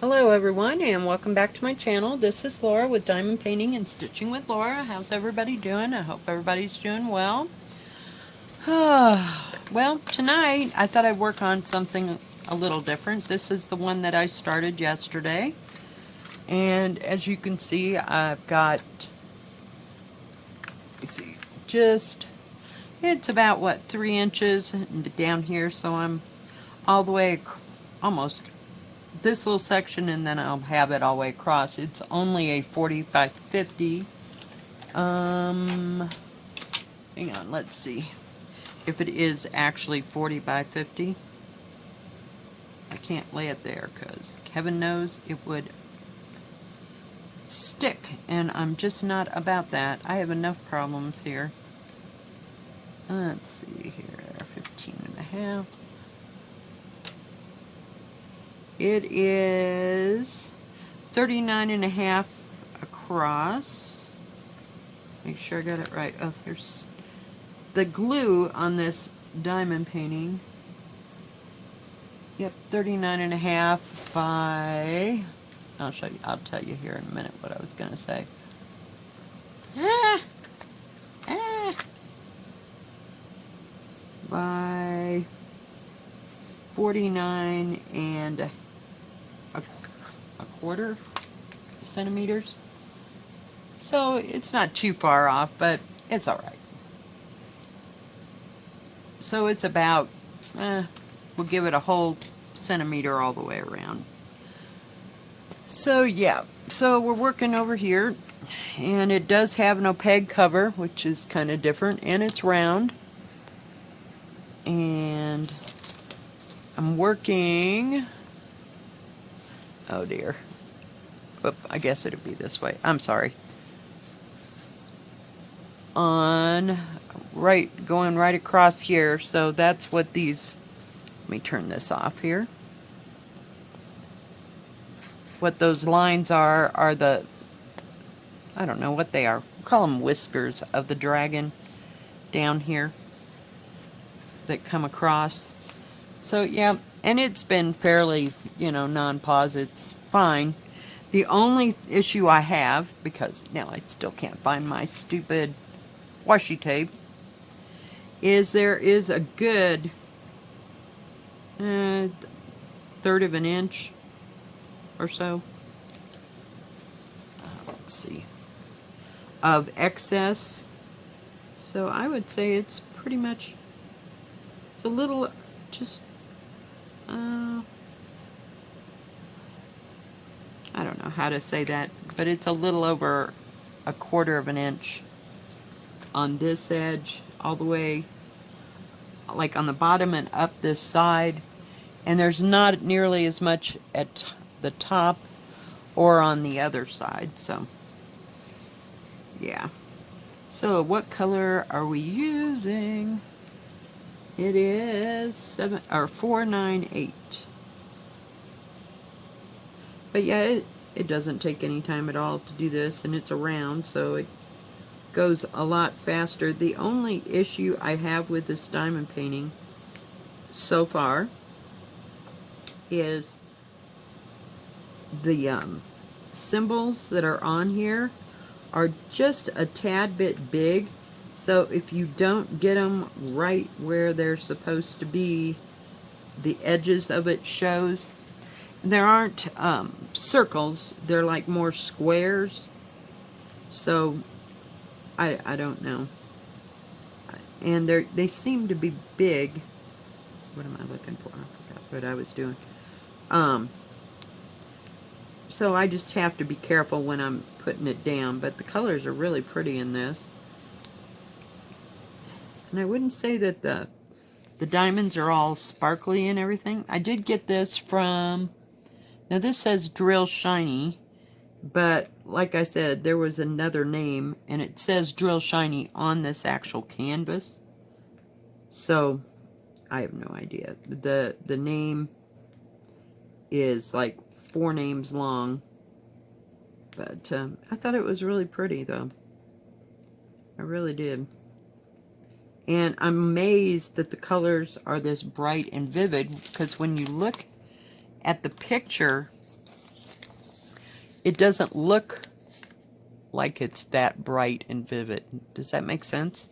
Hello everyone and welcome back to my channel. This is Laura with Diamond Painting and Stitching with Laura. How's everybody doing? I hope everybody's doing well. Well, tonight I thought I'd work on something a little different. This is the one that I started yesterday. And as you can see, I've got, let's see, it's about what, 3 inches down here. So I'm all the way almost this little section, and then I'll have it all the way across. It's only a 40 by 50. Hang on, let's see if it is actually 40 by 50. I can't lay it there because heaven knows it would stick, and I'm just not about that. I have enough problems here. Let's see here, 15 and a half. It is 39 and a half across. Make sure I got it right. Oh, there's the glue on this diamond painting. Yep, 39 and a half by, I'll tell you here in a minute what I was going to say. By 49 and a quarter centimeters. So it's not too far off, but it's all right. So it's about, we'll give it a whole centimeter all the way around. So yeah, so we're working over here, and it does have an opaque cover, which is kind of different, and it's round. And I'm working, oh dear, whoop, I guess it'd be this way, I'm sorry, on going right across here. So that's what these, let me turn this off here. What those lines are the, I don't know what they are, we'll call them whiskers of the dragon down here that come across. So yeah, and it's been fairly, non-pause, it's fine. The only issue I have, because now I still can't find my stupid washi tape, is there is a good third of an inch or so, let's see, of excess. So I would say it's pretty much, it's a little, just, I don't know how to say that, but it's a little over a quarter of an inch on this edge, all the way, like on the bottom and up this side. And there's not nearly as much at the top or on the other side. So yeah. So what color are we using? It is 498. But yeah, it doesn't take any time at all to do this, and it's a round, so it goes a lot faster. The only issue I have with this diamond painting so far is the symbols that are on here are just a tad bit big. So if you don't get them right where they're supposed to be, the edges of it shows. There aren't circles, they're like more squares. So I don't know. And they seem to be big. What am I looking for? I forgot what I was doing. So I just have to be careful when I'm putting it down. But the colors are really pretty in this. And I wouldn't say that the diamonds are all sparkly and everything. I did get this from, now this says Drill Shiny, but like I said, there was another name, and it says Drill Shiny on this actual canvas. So I have no idea. The name is like 4 names long, but I thought it was really pretty though. I really did. And I'm amazed that the colors are this bright and vivid, because when you look at the picture, it doesn't look like it's that bright and vivid. Does that make sense?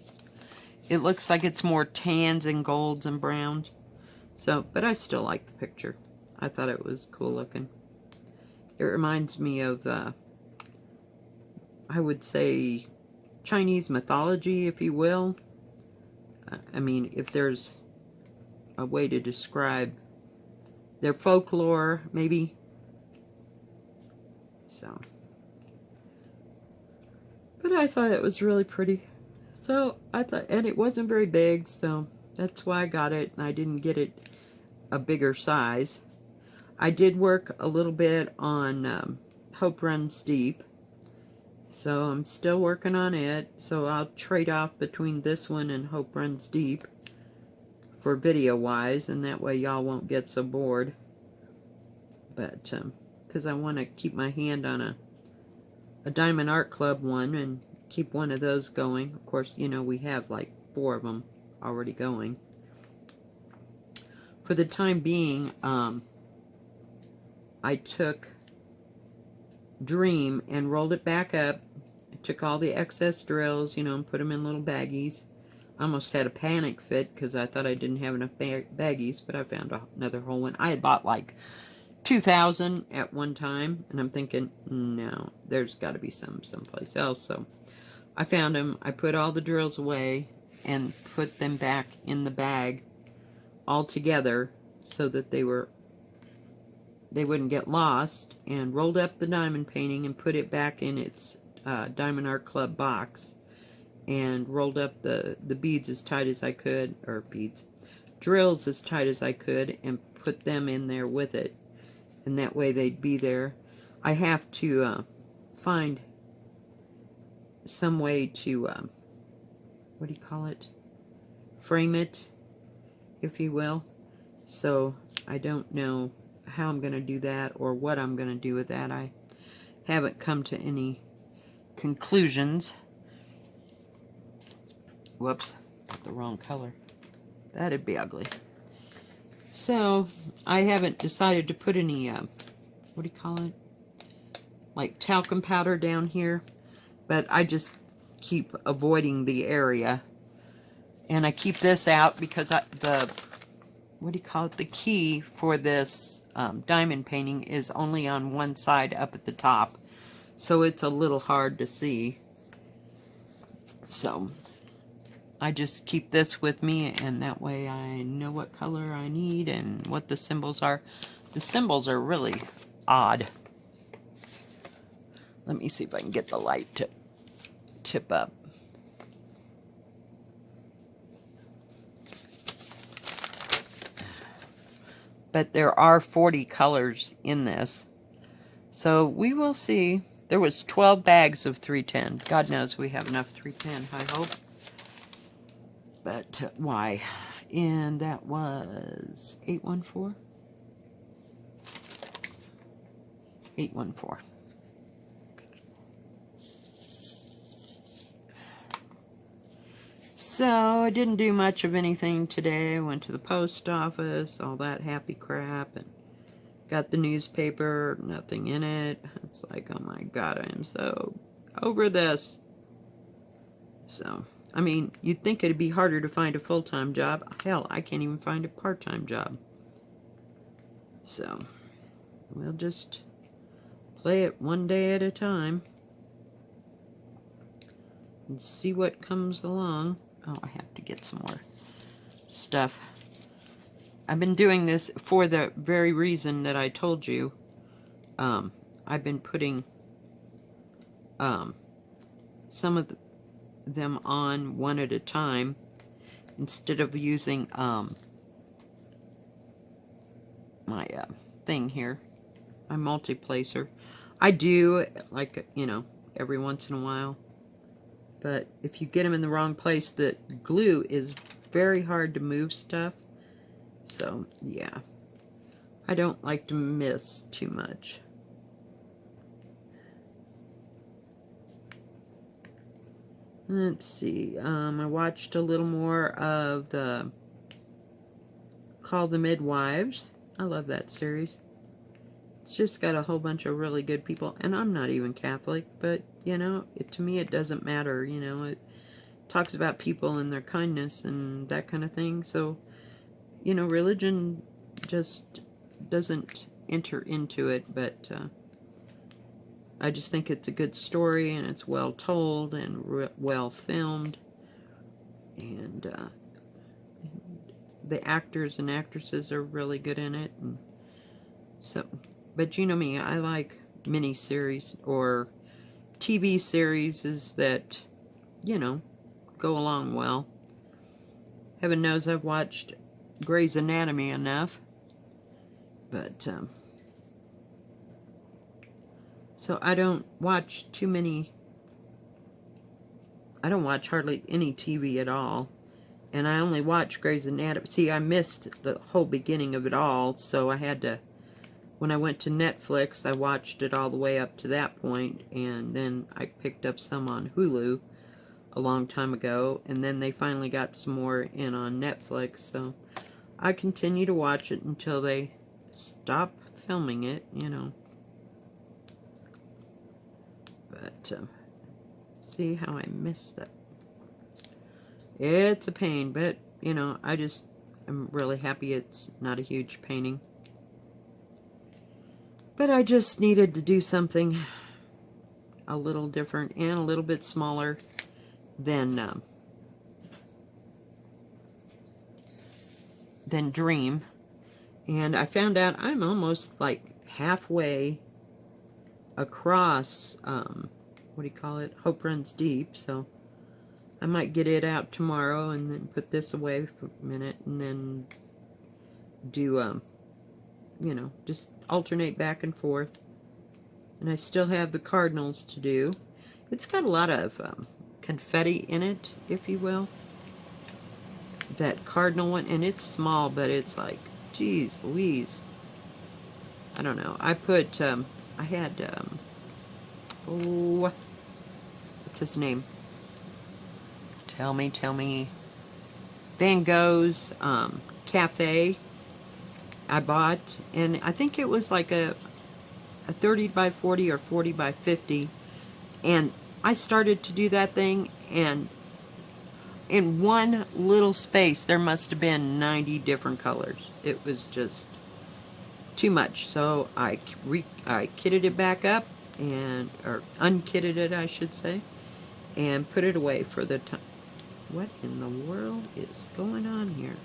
It looks like it's more tans and golds and browns. So, but I still like the picture. I thought it was cool looking. It reminds me of, I would say, Chinese mythology, if you will. I mean, if there's a way to describe their folklore, maybe. So, but I thought it was really pretty. So I thought, and it wasn't very big, so that's why I got it. And I didn't get it a bigger size. I did work a little bit on Hope Runs Deep, so I'm still working on it. So I'll trade off between this one and Hope Runs Deep for video-wise, and that way y'all won't get so bored. But because I want to keep my hand on a Diamond Art Club one and keep one of those going. Of course, you know, we have like 4 of them already going. For the time being, I took Dream and rolled it back up. I took all the excess drills, you know, and put them in little baggies. I almost had a panic fit because I thought I didn't have enough baggies, but I found another whole one. I had bought like 2,000 at one time, and I'm thinking, no, there's got to be someplace else. So I found them. I put all the drills away and put them back in the bag all together so that they wouldn't get lost, and rolled up the diamond painting and put it back in its Diamond Art Club box, and rolled up the beads as tight as I could, or drills as tight as I could, and put them in there with it, and that way they'd be there. I have to find some way to what do you call it, frame it, if you will. So I don't know how I'm going to do that or what I'm going to do with that. I haven't come to any conclusions. Whoops, got the wrong color. That'd be ugly. So I haven't decided to put any, what do you call it, like talcum powder down here, but I just keep avoiding the area. And I keep this out because what do you call it, the key for this diamond painting is only on one side up at the top, so it's a little hard to see. So I just keep this with me, and that way I know what color I need and what the symbols are. The symbols are really odd. Let me see if I can get the light to tip up. But there are 40 colors in this, so we will see. There was 12 bags of 310. God knows we have enough 310, I hope. But why? And that was 814? 814. So I didn't do much of anything today. I went to the post office, all that happy crap, and got the newspaper, nothing in it. It's like, oh my God, I am so over this. So, I mean, you'd think it'd be harder to find a full-time job. Hell, I can't even find a part-time job. So, we'll just play it one day at a time and see what comes along. Oh, I have to get some more stuff. I've been doing this for the very reason that I told you. I've been putting some of them on one at a time instead of using my thing here, my multi-placer. I do, like, you know, every once in a while. But if you get them in the wrong place, the glue is very hard to move stuff. So, yeah. I don't like to miss too much. Let's see. I watched a little more of the Call the Midwives. I love that series. It's just got a whole bunch of really good people, and I'm not even Catholic, but, you know, to me it doesn't matter, you know, it talks about people and their kindness and that kind of thing, so, you know, religion just doesn't enter into it, but I just think it's a good story, and it's well told and well filmed, and the actors and actresses are really good in it, and so, but you know me, I like miniseries or TV series that, you know, go along well. Heaven knows I've watched Grey's Anatomy enough, but so I don't watch I don't watch hardly any TV at all, and I only watch Grey's Anatomy. See, I missed the whole beginning of it all, so I had to, when I went to Netflix, I watched it all the way up to that point, and then I picked up some on Hulu a long time ago, and then they finally got some more in on Netflix, so I continue to watch it until they stop filming it, you know. But, see how I missed that. It's a pain, but, you know, I'm really happy it's not a huge painting. But I just needed to do something a little different and a little bit smaller than Dream. And I found out I'm almost like halfway across, what do you call it, Hope Runs Deep, so I might get it out tomorrow and then put this away for a minute and then do, you know, just alternate back and forth. And I still have the Cardinals to do. It's got a lot of confetti in it, if you will. That Cardinal one, and it's small, but it's like, geez Louise. I don't know. I put, I had, oh, what's his name? Tell me. Van Gogh's Cafe I bought, and I think it was like a 30 by 40 or 40 by 50, and I started to do that thing, and in one little space there must have been 90 different colors. It was just too much, so I kitted it back up, or unkitted it, I should say, and put it away for the time. What in the world is going on here?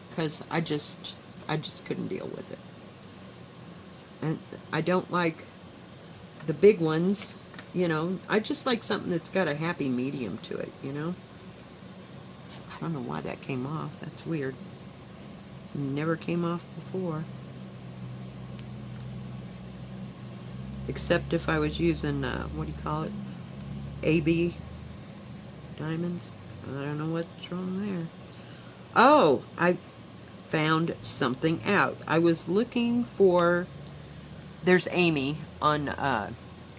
Because I just couldn't deal with it. And I don't like the big ones, you know. I just like something that's got a happy medium to it, you know. So I don't know why that came off. That's weird. Never came off before. Except if I was using, what do you call it? AB diamonds. I don't know what's wrong there. Oh, I found something out. I was looking for, there's Amy on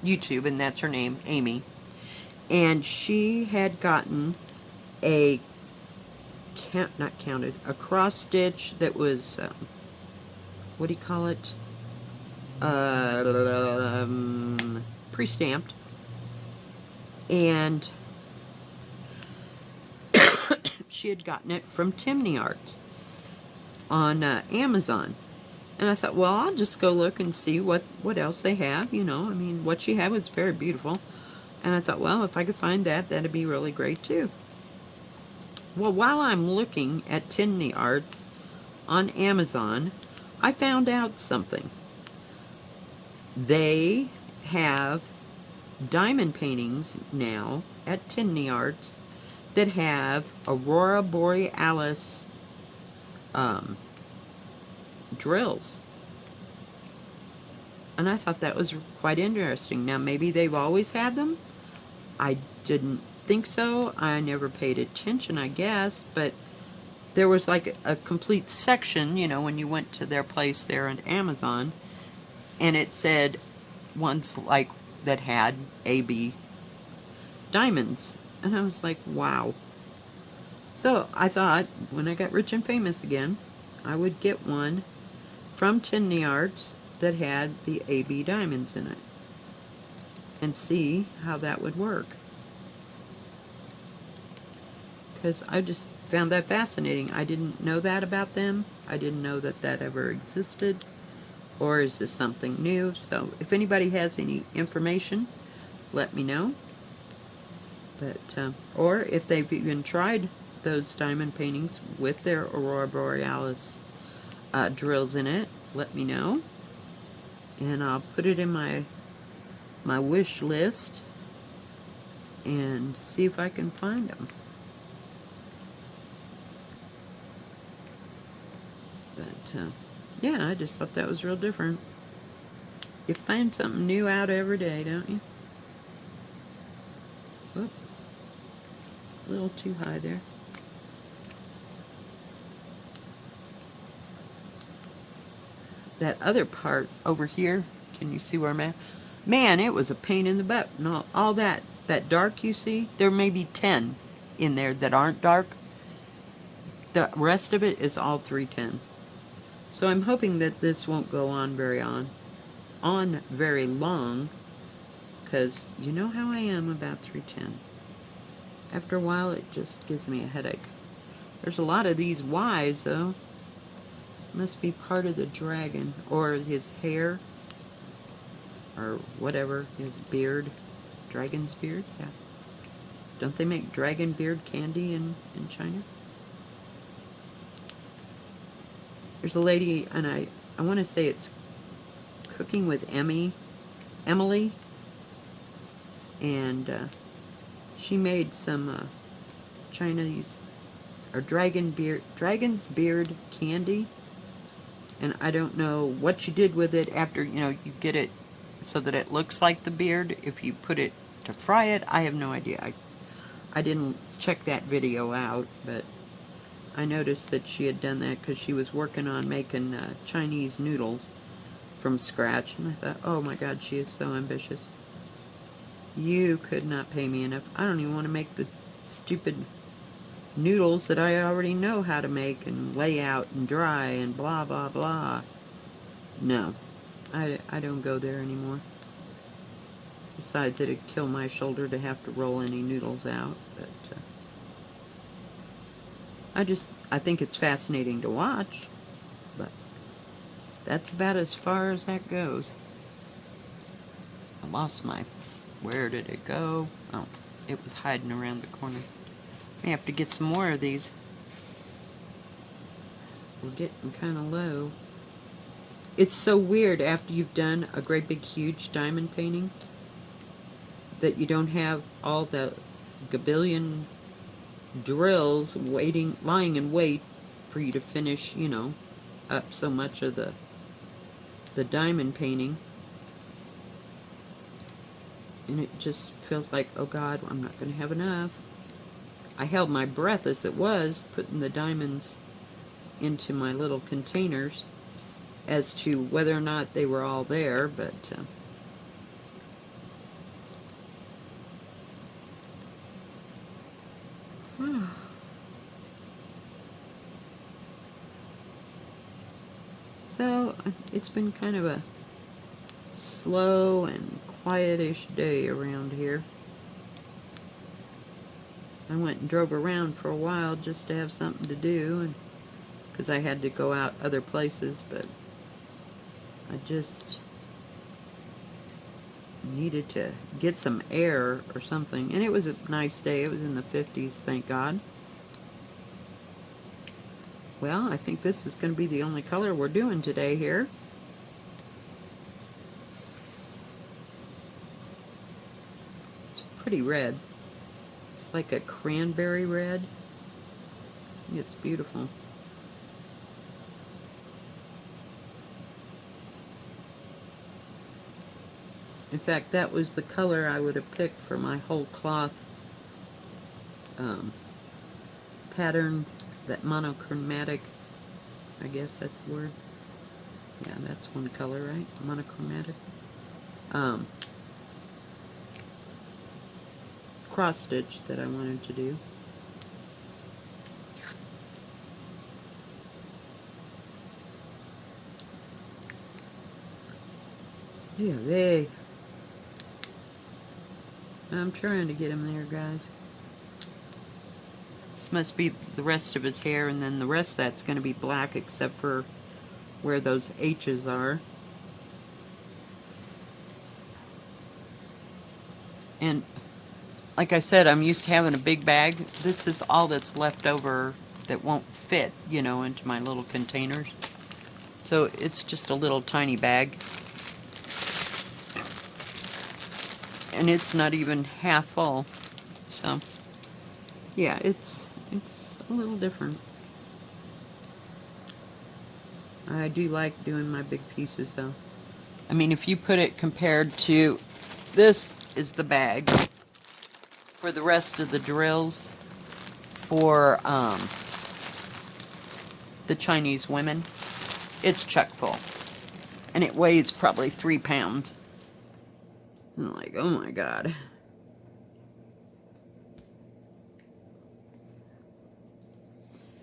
YouTube, and that's her name, Amy. And she had gotten a, a cross stitch that was, what do you call it? Pre-stamped. And she had gotten it from Timney Arts on Amazon. And I thought, well, I'll just go look and see what else they have, you know. I mean, what she had was very beautiful. And I thought, well, if I could find that, that'd be really great, too. Well, while I'm looking at Timney Arts on Amazon, I found out something. They have diamond paintings now at Timney Arts that have Aurora Borealis drills. And I thought that was quite interesting. Now, maybe they've always had them. I didn't think so. I never paid attention, I guess. But there was like a complete section, you know, when you went to their place there on Amazon. And it said ones like that had AB diamonds. And I was like, wow. So I thought, when I got rich and famous again, I would get one from Tin Arts that had the AB diamonds in it and see how that would work. Because I just found that fascinating. I didn't know that about them. I didn't know that that ever existed. Or is this something new? So if anybody has any information, let me know. But or if they've even tried those diamond paintings with their Aurora Borealis drills in it, let me know. And I'll put it in my wish list and see if I can find them. But yeah, I just thought that was real different. You find something new out every day, don't you? Whoop. A little too high there. That other part over here, can you see where I'm at? Man, it was a pain in the butt. And all that dark you see, there may be 10 in there that aren't dark. The rest of it is all 310. So I'm hoping that this won't go on very long, because you know how I am about 310. After a while, it just gives me a headache. There's a lot of these Y's, though. Must be part of the dragon, or his hair, or whatever, his beard. Dragon's beard? Yeah. Don't they make dragon beard candy in China? There's a lady, and I want to say it's Cooking with Emily, and she made some Chinese or dragon's beard candy, and I don't know what you did with it after, you get it so that it looks like the beard. If you put it to fry it, I have no idea. I didn't check that video out, but I noticed that she had done that because she was working on making Chinese noodles from scratch, and I thought, oh my god, she is so ambitious. You could not pay me enough. I don't even want to make the stupid noodles that I already know how to make and lay out and dry and blah blah blah. No, I don't go there anymore. Besides, it'd kill my shoulder to have to roll any noodles out. But I think it's fascinating to watch, but that's about as far as that goes. I lost where did it go? Oh, it was hiding around the corner. I have to get some more of these. We're getting kind of low. It's so weird after you've done a great big huge diamond painting that you don't have all the gabillion drills lying in wait for you to finish, up so much of the diamond painting. And it just feels like, oh god, I'm not going to have enough. I held my breath as it was, putting the diamonds into my little containers as to whether or not they were all there, but so it's been kind of a slow and quietish day around here. I went and drove around for a while just to have something to do, and because I had to go out other places, but I just needed to get some air or something. And it was a nice day. It was in the 50s, thank God. Well, I think this is going to be the only color we're doing today here. It's pretty red. It's like a cranberry red. It's beautiful. In fact, that was the color I would have picked for my whole cloth pattern, that monochromatic, I guess that's the word. Yeah, that's one color, right? Monochromatic. Cross stitch that I wanted to do. Yeah, big. I'm trying to get him there, guys. This must be the rest of his hair, and then the rest of that's going to be black except for where those H's are. And like I said, I'm used to having a big bag. This is all that's left over that won't fit, you know, into my little containers. So it's just a little tiny bag. And it's not even half full. So yeah, it's a little different. I do like doing my big pieces though. I mean, if you put it compared to, this is the bag for the rest of the drills for the Chinese women. It's chock full. And it weighs probably 3 pounds. And I'm like, oh my god.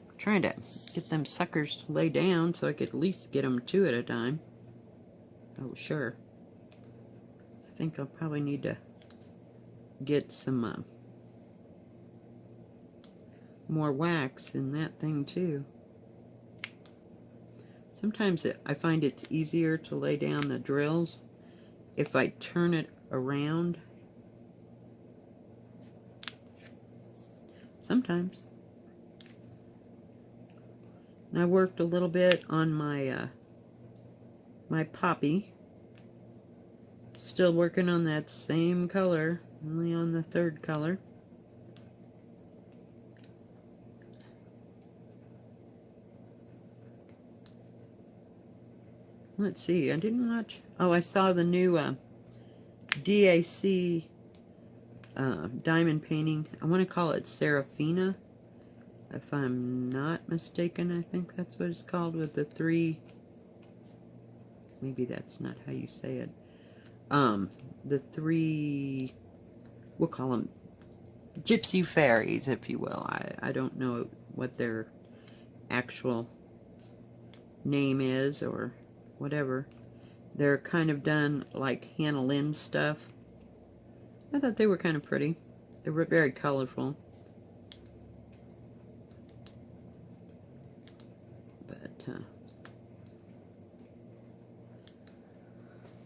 I'm trying to get them suckers to lay down so I could at least get them 2 at a time. Oh, sure. I think I'll probably need to get some more wax in that thing too. Sometimes I find it's easier to lay down the drills if I turn it around. Sometimes. And I worked a little bit on my my poppy. Still working on that same color, only on the 3rd color. Let's see, I didn't watch. Oh, I saw the new DAC diamond painting. I want to call it Serafina, if I'm not mistaken. I think that's what it's called, with the 3. Maybe that's not how you say it. The 3, we'll call them gypsy fairies, if you will. I don't know what their actual name is or whatever. They're kind of done like Hannah Lynn stuff. I thought they were kind of pretty. They were very colorful. But,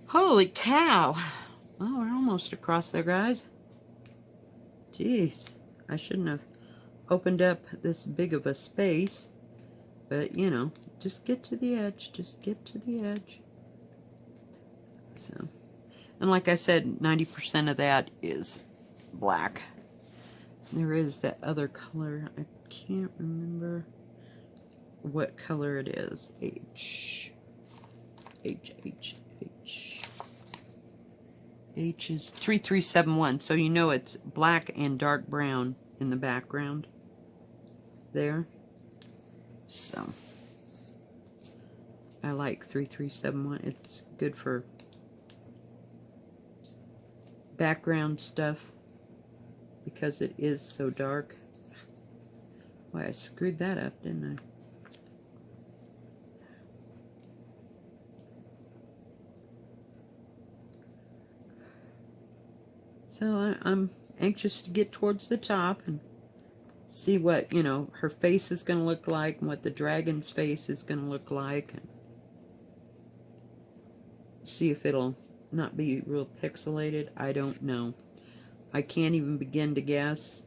holy cow! Well, we're almost across there, guys. Jeez, I shouldn't have opened up this big of a space. But, you know, just get to the edge. Just get to the edge. So, and like I said, 90% of that is black. There is that other color. I can't remember what color it is. H is 3371. So you know it's black and dark brown in the background there. So I like 3371. It's good for background stuff because it is so dark. Why, I screwed that up, didn't I? So I'm anxious to get towards the top and see what, you know, her face is going to look like and what the dragon's face is going to look like. And see if it'll not be real pixelated. I don't know. I can't even begin to guess.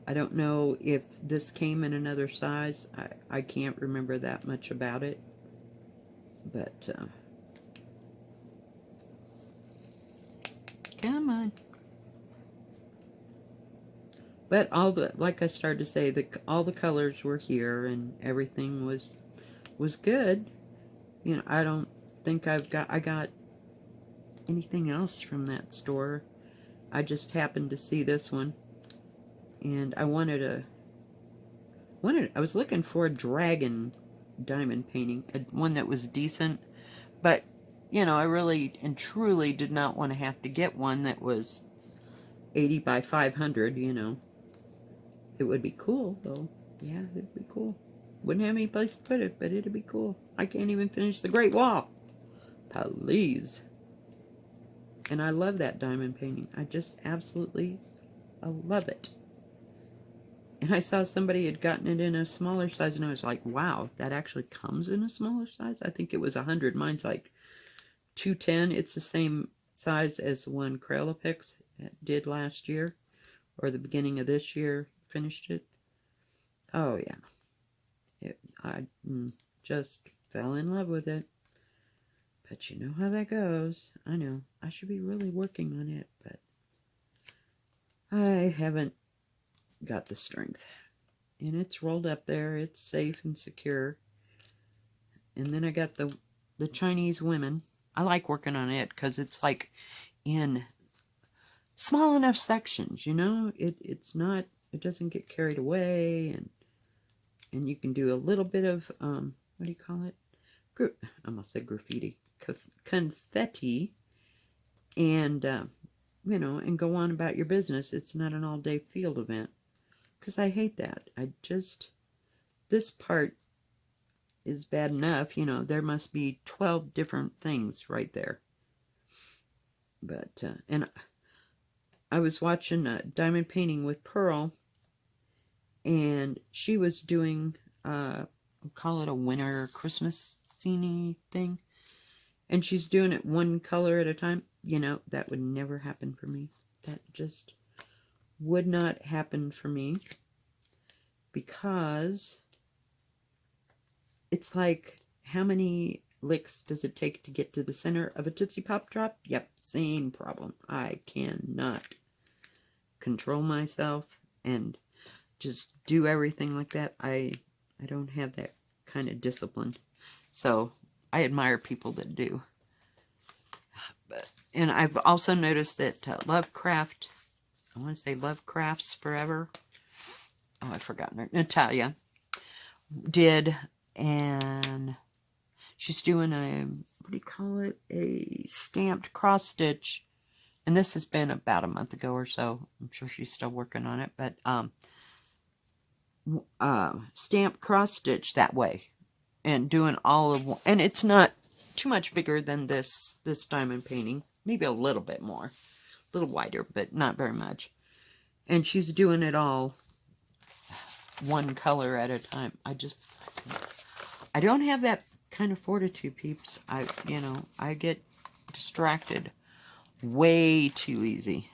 I don't know if this came in another size. I can't remember that much about it. But, come on. But all the, like I started to say, all the colors were here and everything was good. You know, I don't think I got anything else from that store. I just happened to see this one, and I was looking for a dragon diamond painting, one that was decent, but you know, I really and truly did not want to have to get one that was 80 by 500, you know. It would be cool though. Yeah, it'd be cool. Wouldn't have any place to put it, but it'd be cool. I can't even finish the Great Wall. Please. And I love that diamond painting. I just absolutely love it. And I saw somebody had gotten it in a smaller size, and I was like, wow, that actually comes in a smaller size? I think it was 100. Mine's like 210. It's the same size as the one Crayola Pix did last year, or the beginning of this year, finished it. Oh, yeah. I just fell in love with it. But you know how that goes. I know. I should be really working on it, but I haven't got the strength. And it's rolled up there. It's safe and secure. And then I got the Chinese women. I like working on it because it's like in small enough sections, you know? It's not, it doesn't get carried away, and you can do a little bit of, what do you call it? I almost said graffiti. Confetti, and, you know, and go on about your business. It's not an all-day field event. Because I hate that. This part is bad enough, you know, there must be 12 different things right there. But, and I was watching Diamond Painting with Pearl, and she was doing, we'll call it a winter Christmas scene thing, and she's doing it one color at a time. You know, that would never happen for me. That just would not happen for me, because it's like, how many licks does it take to get to the center of a Tootsie Pop drop? Yep, same problem. I cannot control myself and just do everything like that. I don't have that kind of discipline. So I admire people that do. And I've also noticed that Lovecraft, I want to say Lovecraft's Forever. Oh, I've forgotten her. Natalia did, and she's doing a, what do you call it? A stamped cross stitch. And this has been about a month ago or so. I'm sure she's still working on it, but stamped cross stitch that way, and doing all of one. And it's not too much bigger than this diamond painting. Maybe a little bit more, a little wider, but not very much. And she's doing it all one color at a time. I don't have that kind of fortitude, peeps. I get distracted way too easy.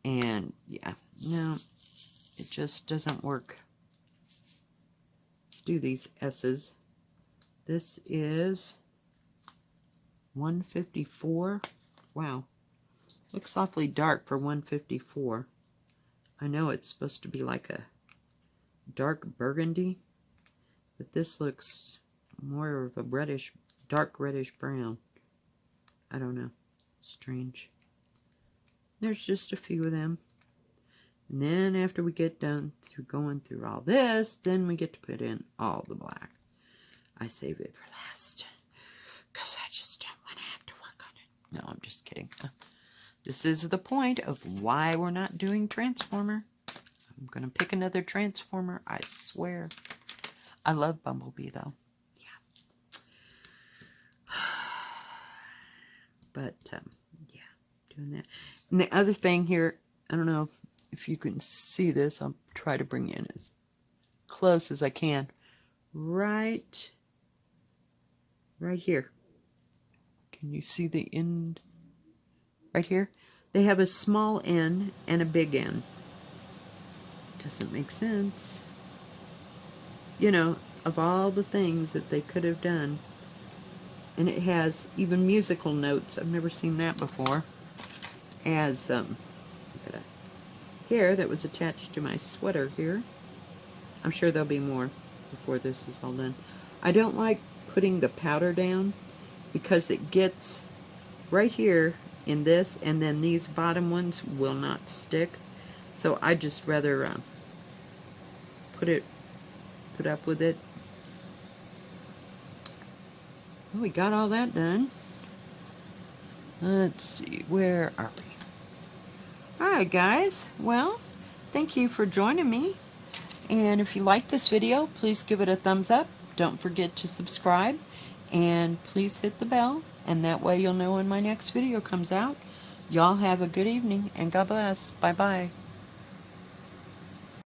And yeah, no, it just doesn't work. Let's do these S's. This is 154. Wow. Looks awfully dark for 154. I know it's supposed to be like a dark burgundy, but this looks more of a dark reddish brown. I don't know. Strange. There's just a few of them. And then after we get done going through all this, then we get to put in all the black. I save it for last, because I just don't want to have to work on it. No, I'm just kidding. This is the point of why we're not doing Transformer. I'm going to pick another Transformer, I swear. I love Bumblebee, though. Yeah. But, yeah, doing that. And the other thing here, I don't know if you can see this. I'll try to bring in as close as I can. Right here. Can you see the end? Right here? They have a small N and a big N. Doesn't make sense. You know, of all the things that they could have done. And it has even musical notes. I've never seen that before. As, look at a hair that was attached to my sweater here. I'm sure there'll be more before this is all done. I don't like putting the powder down, because it gets right here in this, and then these bottom ones will not stick. So I just rather put up with it. Well, we got all that done. Let's see, where are we? Alright guys, well, thank you for joining me. And if you like this video, please give it a thumbs up. Don't forget to subscribe. And please hit the bell, and that way you'll know when my next video comes out. Y'all have a good evening, and God bless. Bye-bye.